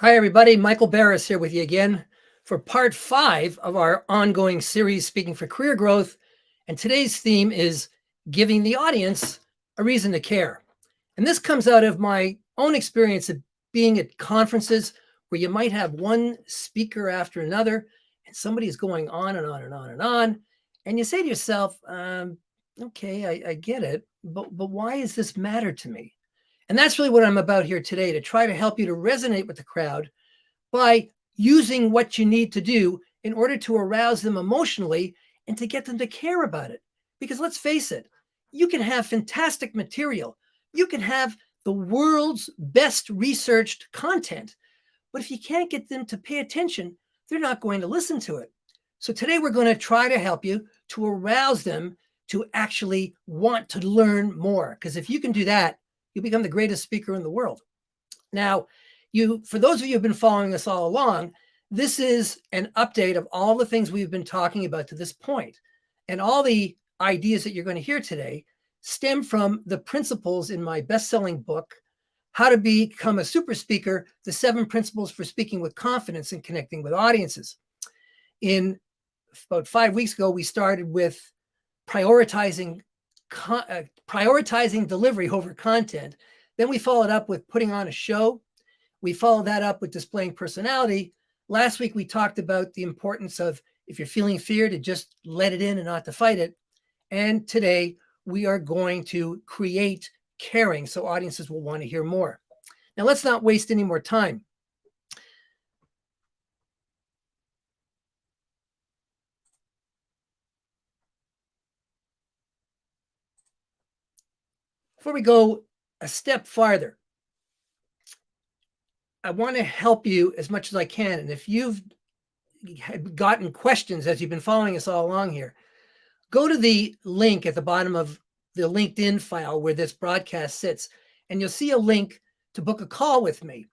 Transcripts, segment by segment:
Hi, everybody. Michael Barris here with you again for part 5 of our ongoing series, Speaking for Career Growth. And today's theme is giving the audience a reason to care. And this comes out of my own experience of being at conferences where you might have one speaker after another, and somebody is going on and on and on and on. And you say to yourself, okay, I get it, but why does this matter to me? And that's really what I'm about here today, to try to help you to resonate with the crowd by using what you need to do in order to arouse them emotionally and to get them to care about it. Because let's face it, you can have fantastic material. You can have the world's best researched content, but if you can't get them to pay attention, they're not going to listen to it. So today we're going to try to help you to arouse them to actually want to learn more. Because if you can do that, you'll become the greatest speaker in the world. Now, for those of you who've been following us all along, this is an update of all the things we've been talking about to this point. And all the ideas that you're going to hear today stem from the principles in my best-selling book, How to Become a Super Speaker, The 7 Principles for Speaking with Confidence and Connecting with Audiences. In about 5 weeks ago, we started with prioritizing delivery over content. Then we followed up with putting on a show. We followed that up with displaying personality. Last week, we talked about the importance of, if you're feeling fear, to just let it in and not to fight it. And today, we are going to create caring so audiences will want to hear more. Now, let's not waste any more time. Before we go a step farther, I want to help you as much as I can. And if you've gotten questions as you've been following us all along here, go to the link at the bottom of the LinkedIn file where this broadcast sits, and you'll see a link to book a call with me.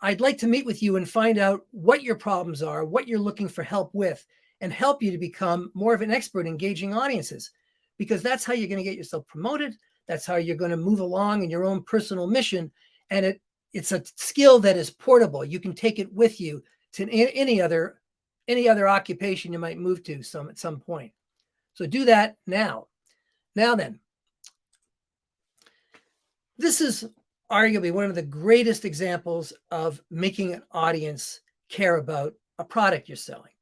I'd like to meet with you and find out what your problems are, what you're looking for help with, and help you to become more of an expert engaging audiences, because that's how you're going to get yourself promoted. That's how you're going to move along in your own personal mission. And it's a skill that is portable. You can take it with you to any other occupation you might move to at some point. So do that now. Now then, this is arguably one of the greatest examples of making an audience care about a product you're selling.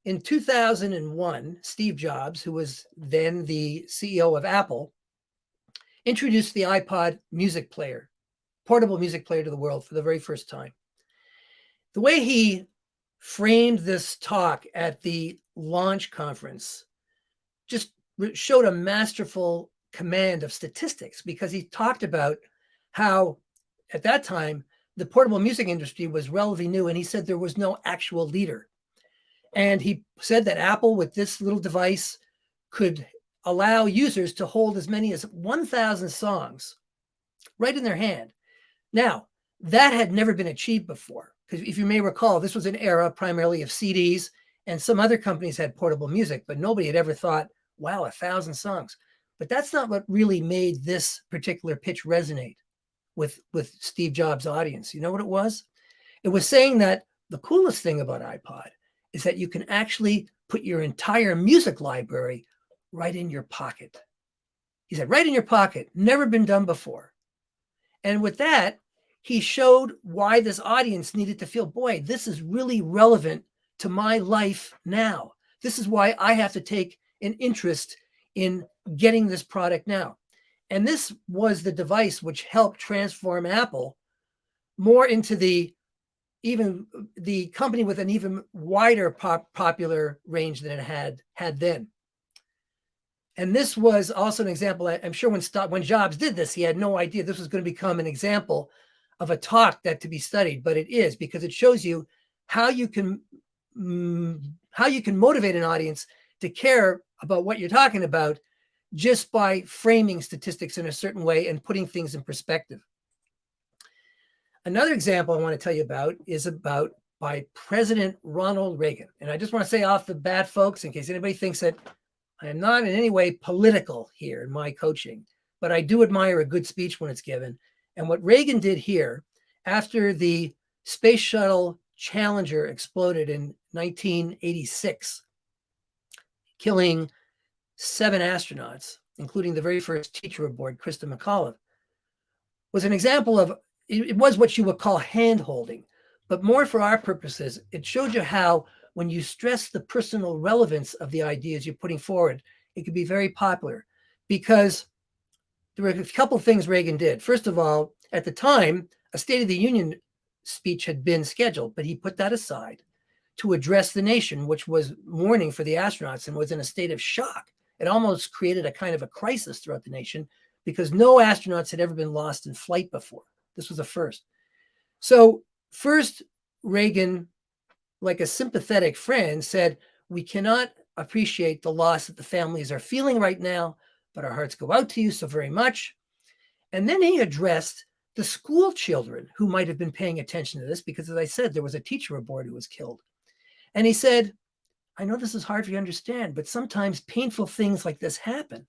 In 2001, Steve Jobs, who was then the CEO of Apple, introduced the iPod music player, portable music player, to the world for the very first time. The way he framed this talk at the launch conference just showed a masterful command of statistics, because he talked about how at that time the portable music industry was relatively new, and he said there was no actual leader. And he said that Apple, with this little device, could allow users to hold as many as 1,000 songs right in their hand. Now, that had never been achieved before, because if you may recall, this was an era primarily of CDs, and some other companies had portable music, but nobody had ever thought, wow, 1,000 songs. But that's not what really made this particular pitch resonate with Steve Jobs' audience. You know what it was? It was saying that the coolest thing about iPod is that you can actually put your entire music library right in your pocket. He said, right in your pocket, never been done before. And with that, he showed why this audience needed to feel, boy, this is really relevant to my life now. This is why I have to take an interest in getting this product now. And this was the device which helped transform Apple more into the company with an even wider popular range than it had then. And this was also an example. I'm sure when Jobs did this, he had no idea this was going to become an example of a talk that to be studied, but it is, because it shows you how you can motivate an audience to care about what you're talking about just by framing statistics in a certain way and putting things in perspective. Another example I want to tell you about is by President Ronald Reagan. And I just want to say off the bat, folks, in case anybody thinks that I am not in any way political here in my coaching, but I do admire a good speech when it's given. And what Reagan did here, after the Space Shuttle Challenger exploded in 1986, killing 7 astronauts, including the very first teacher aboard, Krista McAuliffe, was an example of, it was what you would call hand-holding, but more for our purposes, it showed you how when you stress the personal relevance of the ideas you're putting forward, it could be very popular, because there were a couple of things Reagan did. First of all, at the time, a State of the Union speech had been scheduled, but he put that aside to address the nation, which was mourning for the astronauts and was in a state of shock. It almost created a kind of a crisis throughout the nation because no astronauts had ever been lost in flight before. This was a first. So first, Reagan, like a sympathetic friend, said, we cannot appreciate the loss that the families are feeling right now, but our hearts go out to you so very much. And then he addressed the school children who might have been paying attention to this, because as I said, there was a teacher aboard who was killed. And he said, I know this is hard for you to understand, but sometimes painful things like this happen,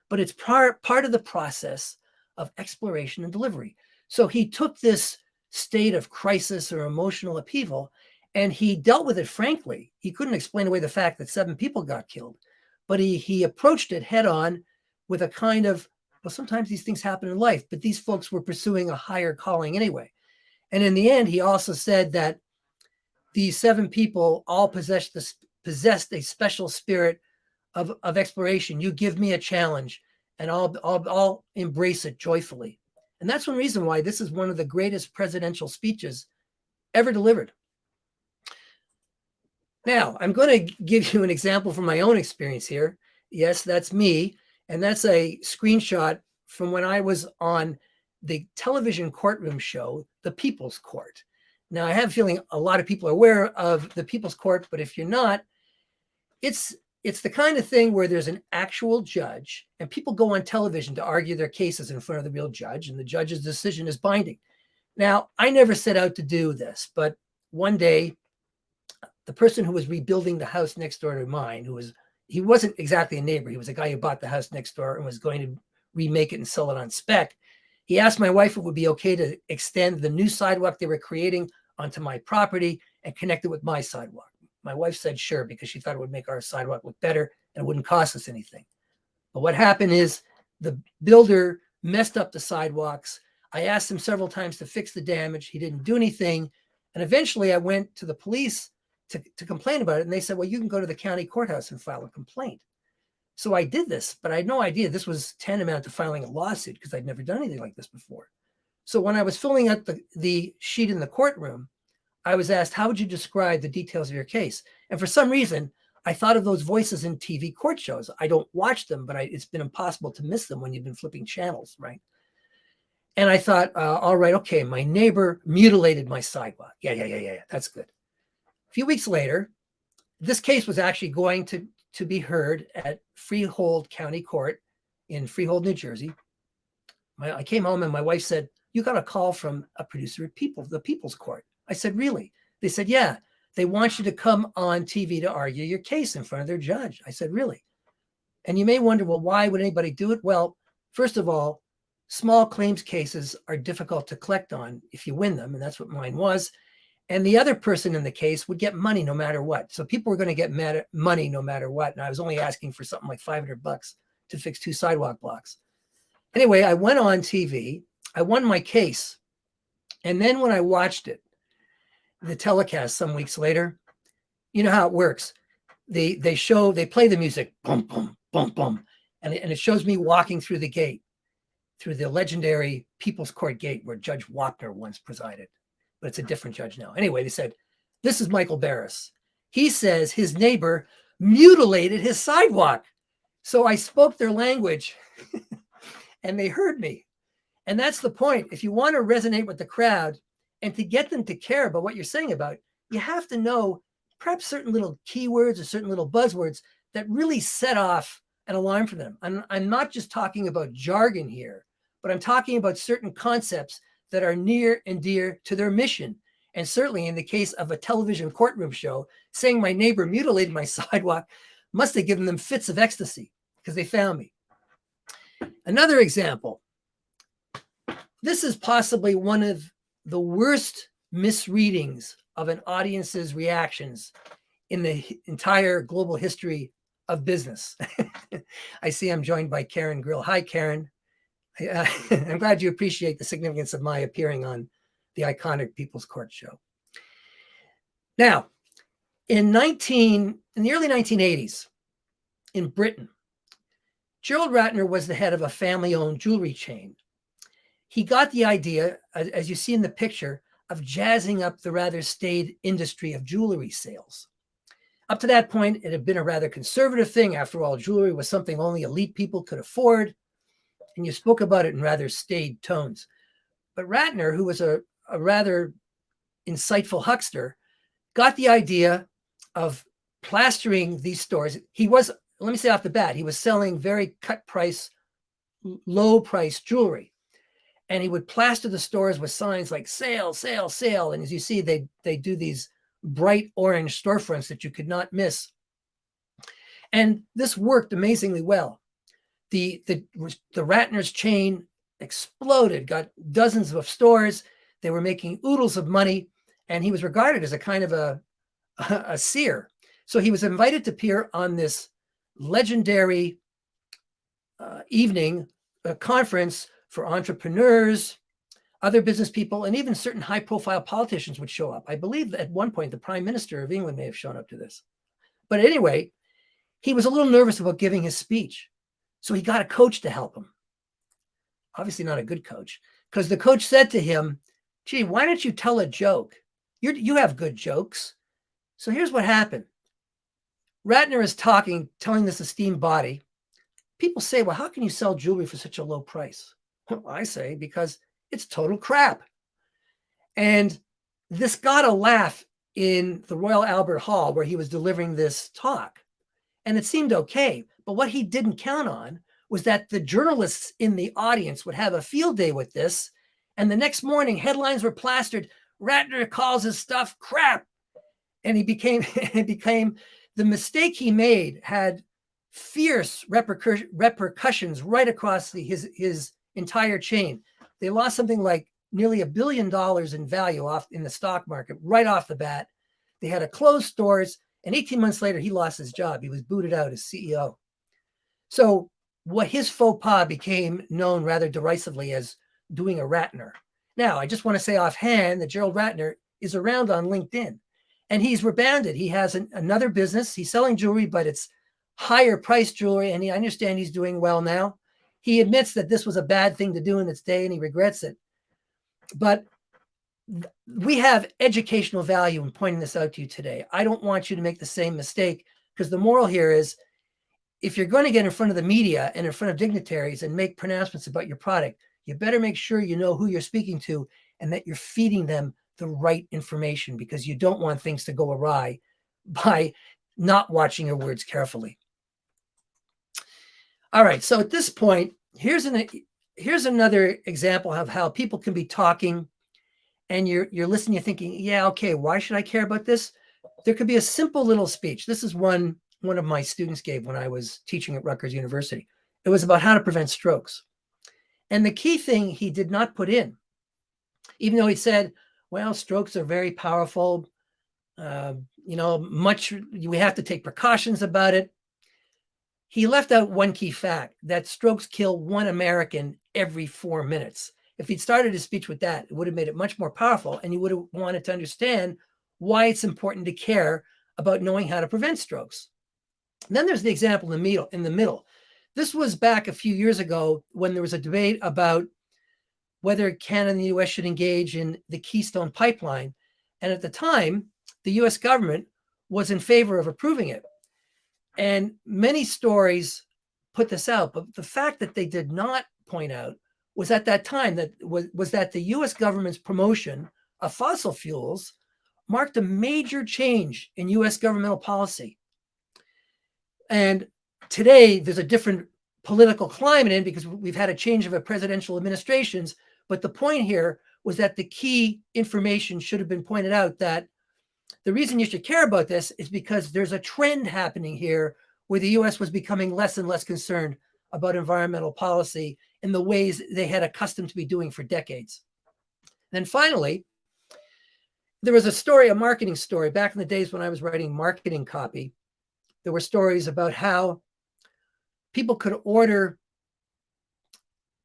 but it's part of the process of exploration and delivery. So he took this state of crisis or emotional upheaval and he dealt with it frankly. He couldn't explain away the fact that 7 people got killed, but he approached it head on with a kind of, well, sometimes these things happen in life, but these folks were pursuing a higher calling anyway. And in the end, he also said that these 7 people all possessed a special spirit of exploration. You give me a challenge and I'll embrace it joyfully. And that's one reason why this is one of the greatest presidential speeches ever delivered. Now, I'm going to give you an example from my own experience here. Yes, that's me. And that's a screenshot from when I was on the television courtroom show, The People's Court. Now, I have a feeling a lot of people are aware of The People's Court, but if you're not, it's the kind of thing where there's an actual judge and people go on television to argue their cases in front of the real judge, and the judge's decision is binding. Now, I never set out to do this, but one day, the person who was rebuilding the house next door to mine, he wasn't exactly a neighbor. He was a guy who bought the house next door and was going to remake it and sell it on spec. He asked my wife if it would be okay to extend the new sidewalk they were creating onto my property and connect it with my sidewalk. My wife said sure, because she thought it would make our sidewalk look better and it wouldn't cost us anything. But what happened is the builder messed up the sidewalks. I asked him several times to fix the damage. He didn't do anything. And eventually I went to the police to complain about it. And they said, well, you can go to the county courthouse and file a complaint. So I did this, but I had no idea this was tantamount to filing a lawsuit because I'd never done anything like this before. So when I was filling out the sheet in the courtroom, I was asked, how would you describe the details of your case? And for some reason, I thought of those voices in TV court shows. I don't watch them, but it's been impossible to miss them when you've been flipping channels, right? And I thought, all right, okay, my neighbor mutilated my sidewalk. Yeah, that's good. A few weeks later, this case was actually going to be heard at Freehold County Court in Freehold, New Jersey. I came home and my wife said, you got a call from a producer at the People's Court. I said, really? They said, yeah, they want you to come on TV to argue your case in front of their judge. I said, really? And you may wonder, well, why would anybody do it? Well, first of all, small claims cases are difficult to collect on if you win them, and that's what mine was. And the other person in the case would get money no matter what. So people were going to get money no matter what. And I was only asking for something like $500 to fix 2 sidewalk blocks. Anyway, I went on TV. I won my case. And then when I watched it, the telecast some weeks later, you know how it works. They play the music, boom, boom, boom, boom. And it shows me walking through the gate, through the legendary People's Court gate where Judge Wapner once presided. But it's a different judge now. Anyway, they said, this is Michael Barris. He says his neighbor mutilated his sidewalk. So I spoke their language and they heard me. And that's the point. If you want to resonate with the crowd and to get them to care about what you're saying about, you have to know perhaps certain little keywords or certain little buzzwords that really set off an alarm for them. I'm not just talking about jargon here, but I'm talking about certain concepts that are near and dear to their mission. And certainly in the case of a television courtroom show, saying my neighbor mutilated my sidewalk must have given them fits of ecstasy because they found me. Another example. This is possibly one of the worst misreadings of an audience's reactions in the entire global history of business. I see I'm joined by Karen Grill. Hi, Karen. I'm glad you appreciate the significance of my appearing on the iconic People's Court show. Now, in the early 1980s, in Britain, Gerald Ratner was the head of a family-owned jewelry chain. He got the idea, as you see in the picture, of jazzing up the rather staid industry of jewelry sales. Up to that point, it had been a rather conservative thing. After all, jewelry was something only elite people could afford, and you spoke about it in rather staid tones. But Ratner, who was a rather insightful huckster, got the idea of plastering these stores. Let me say off the bat, he was selling very cut price, low price jewelry. And he would plaster the stores with signs like sale, sale, sale. And as you see, they do these bright orange storefronts that you could not miss. And this worked amazingly well. The Ratner's chain exploded, got dozens of stores. They were making oodles of money, and he was regarded as a kind of a seer. So he was invited to appear on this legendary evening conference for entrepreneurs, other business people, and even certain high-profile politicians would show up. I believe that at one point the Prime Minister of England may have shown up to this. But anyway, he was a little nervous about giving his speech. So he got a coach to help him. Obviously not a good coach, because the coach said to him, gee, why don't you tell a joke? You have good jokes. So here's what happened. Ratner is telling this esteemed body. People say, well, how can you sell jewelry for such a low price? Well, I say, because it's total crap. And this got a laugh in the Royal Albert Hall where he was delivering this talk. And it seemed okay. But what he didn't count on was that the journalists in the audience would have a field day with this. And the next morning, headlines were plastered. Ratner calls his stuff crap. And it became the mistake he made had fierce repercussions right across his entire chain. They lost something like nearly $1 billion in value off in the stock market right off the bat. They had to close stores, and 18 months later, he lost his job. He was booted out as CEO. So what his faux pas became known rather derisively as doing a Ratner. Now, I just want to say offhand that Gerald Ratner is around on LinkedIn, and he's rebounded. He has another business. He's selling jewelry, but it's higher priced jewelry, and I understand he's doing well now. He admits that this was a bad thing to do in its day, and he regrets it. But we have educational value in pointing this out to you today. I don't want you to make the same mistake, because the moral here is, if you're going to get in front of the media and in front of dignitaries and make pronouncements about your product, you better make sure you know who you're speaking to and that you're feeding them the right information, because you don't want things to go awry by not watching your words carefully. All right, so at this point, here's another example of how people can be talking and you're listening, you're thinking, yeah, okay, why should I care about this? There could be a simple little speech. This is one of my students gave when I was teaching at Rutgers University. It was about how to prevent strokes. And the key thing he did not put in, even though he said, well, strokes are very powerful, we have to take precautions about it. He left out one key fact, that strokes kill 1 American every 4 minutes. If he'd started his speech with that, it would have made it much more powerful, and he would have wanted to understand why it's important to care about knowing how to prevent strokes. And then there's the example in the middle. This was back a few years ago when there was a debate about whether Canada and the US should engage in the Keystone Pipeline. And at the time, the US government was in favor of approving it. And many stories put this out, but the fact that they did not point out was at that time that the US government's promotion of fossil fuels marked a major change in US governmental policy. And today there's a different political climate in because we've had a change of presidential administrations. But the point here was that the key information should have been pointed out, that the reason you should care about this is because there's a trend happening here where the US was becoming less and less concerned about environmental policy in the ways they had accustomed to be doing for decades. Then finally, There was a story, a marketing story, back in the days when I was writing marketing copy. There were stories about how people could order,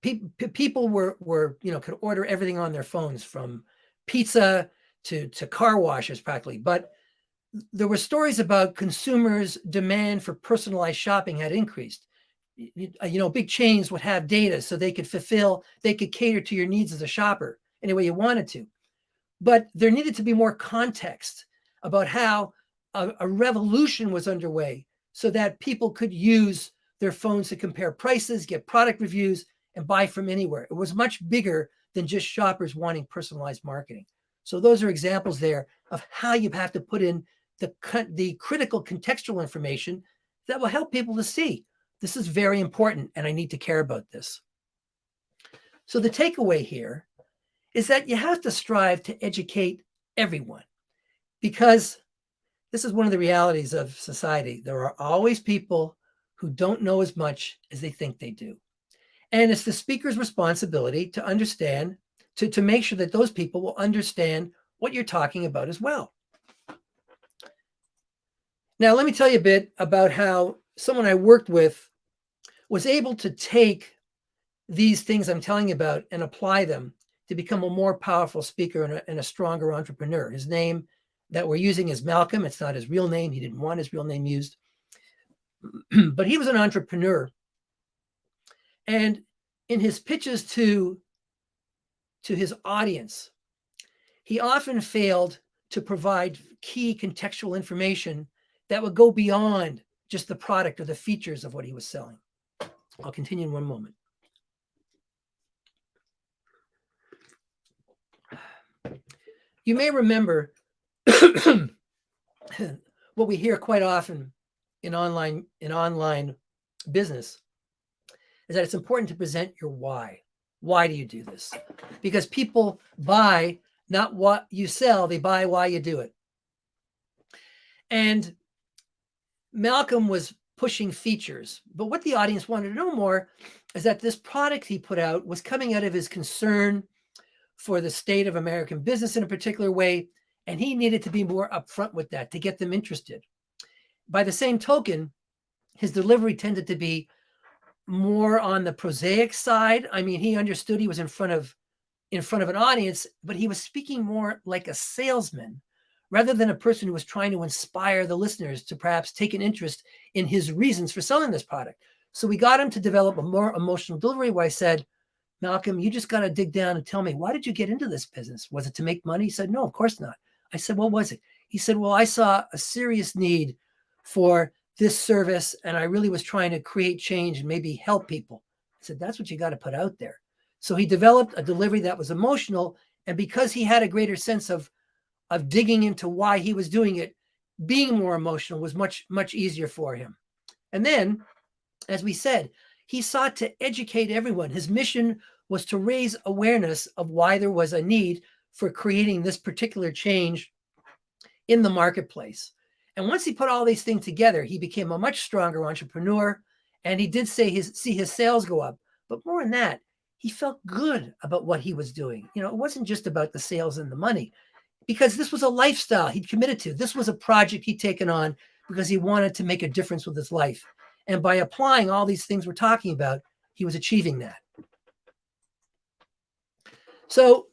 people were could order everything on their phones, from pizza to car washes practically. But there were stories about consumers' demand for personalized shopping had increased. Big chains would have data so they could cater to your needs as a shopper any way you wanted to. But there needed to be more context about how a revolution was underway so that people could use their phones to compare prices, get product reviews, and buy from anywhere. It was much bigger than just shoppers wanting personalized marketing. So those are examples there of how you have to put in the critical contextual information that will help people to see this is very important and I need to care about this. So the takeaway here is that you have to strive to educate everyone, because this is one of the realities of society. There are always people who don't know as much as they think they do. And it's the speaker's responsibility to understand, to make sure that those people will understand what you're talking about as well. Now, let me tell you a bit about how someone I worked with was able to take these things I'm telling you about and apply them to become a more powerful speaker and a stronger entrepreneur. His name that we're using is Malcolm. It's not his real name. He didn't want his real name used. But he was an entrepreneur. And in his pitches to his audience, he often failed to provide key contextual information that would go beyond just the product or the features of what he was selling. I'll continue in one moment. You may remember what we hear quite often in online business is that it's important to present your why. Why do you do this? Because people buy not what you sell, they buy why you do it. And Malcolm was pushing features, but what the audience wanted to know more is that this product he put out was coming out of his concern for the state of American business in a particular way, and he needed to be more upfront with that to get them interested. By the same token, his delivery tended to be more on the prosaic side. I mean, he understood he was in front of an audience, but he was speaking more like a salesman rather than a person who was trying to inspire the listeners to perhaps take an interest in his reasons for selling this product. So we got him to develop a more emotional delivery where I said, Malcolm, you just got to dig down and tell me, why did you get into this business? Was it to make money? He said, no, of course not. I said, what was it? He said, well, I saw a serious need for this service, and I really was trying to create change and maybe help people. I said, that's what you got to put out there. So he developed a delivery that was emotional, and because he had a greater sense of digging into why he was doing it, being more emotional was much, much easier for him. And then, as we said, he sought to educate everyone. His mission was to raise awareness of why there was a need for creating this particular change in the marketplace. And once he put all these things together, he became a much stronger entrepreneur, and he did see his sales go up. But more than that, he felt good about what he was doing. It wasn't just about the sales and the money, because this was a lifestyle he'd committed to. This was a project he'd taken on because he wanted to make a difference with his life. And by applying all these things we're talking about, he was achieving that. So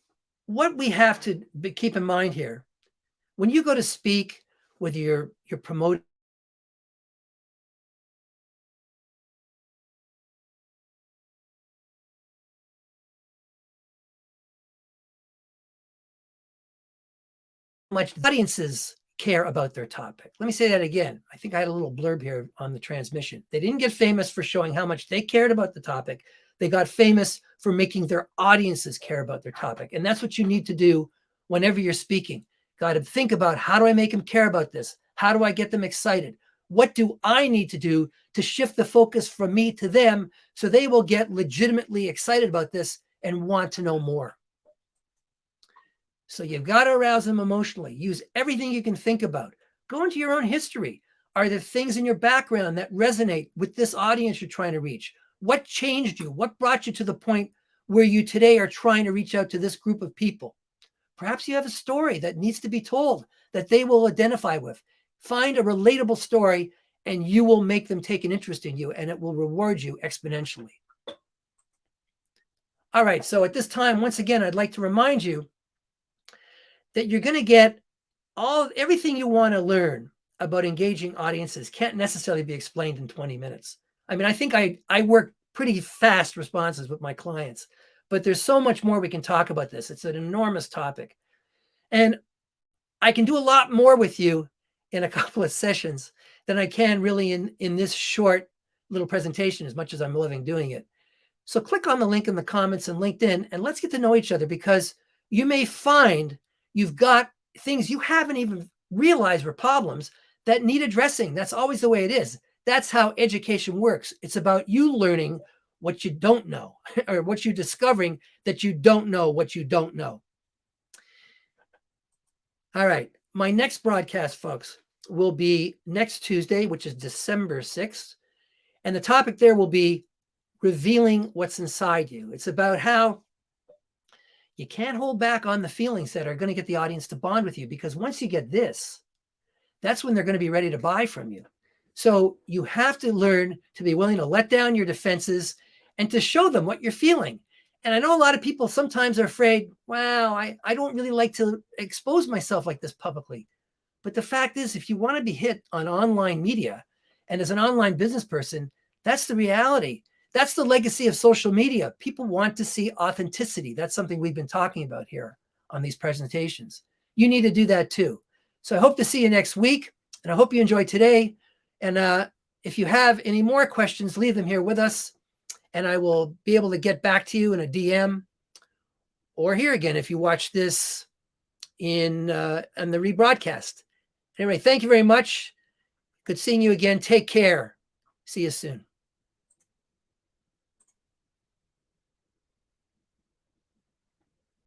what we have to keep in mind here, when you go to speak with your promoter, much audiences care about their topic. Let me say that again. I think I had a little blurb here on the transmission. They didn't get famous for showing how much they cared about the topic. They got famous for making their audiences care about their topic. And that's what you need to do whenever you're speaking. Got to think about, how do I make them care about this? How do I get them excited? What do I need to do to shift the focus from me to them so they will get legitimately excited about this and want to know more? So you've got to arouse them emotionally. Use everything you can think about. Go into your own history. Are there things in your background that resonate with this audience you're trying to reach? What changed you? What brought you to the point where you today are trying to reach out to this group of people? Perhaps you have a story that needs to be told that they will identify with. Find a relatable story and you will make them take an interest in you, and it will reward you exponentially. All right, so at this time, once again, I'd like to remind you that you're going to get everything you want to learn about engaging audiences can't necessarily be explained in 20 minutes. I mean, I think I work pretty fast responses with my clients, but there's so much more we can talk about this. It's an enormous topic. And I can do a lot more with you in a couple of sessions than I can really in this short little presentation, as much as I'm loving doing it. So click on the link in the comments and LinkedIn, and let's get to know each other, because you may find you've got things you haven't even realized were problems that need addressing. That's always the way it is. That's how education works. It's about you learning what you don't know, or what you're discovering that you don't know what you don't know. All right. My next broadcast, folks, will be next Tuesday, which is December 6th. And the topic there will be revealing what's inside you. It's about how you can't hold back on the feelings that are going to get the audience to bond with you, because once you get this, that's when they're going to be ready to buy from you. So you have to learn to be willing to let down your defenses and to show them what you're feeling. And I know a lot of people sometimes are afraid, wow, I don't really like to expose myself like this publicly. But the fact is, if you want to be hit on online media, and as an online business person, that's the reality. That's the legacy of social media. People want to see authenticity. That's something we've been talking about here on these presentations. You need to do that too. So I hope to see you next week, and I hope you enjoyed today. And if you have any more questions, leave them here with us, and I will be able to get back to you in a DM, or here again if you watch this in the rebroadcast. Anyway, thank you very much. Good seeing you again. Take care. See you soon.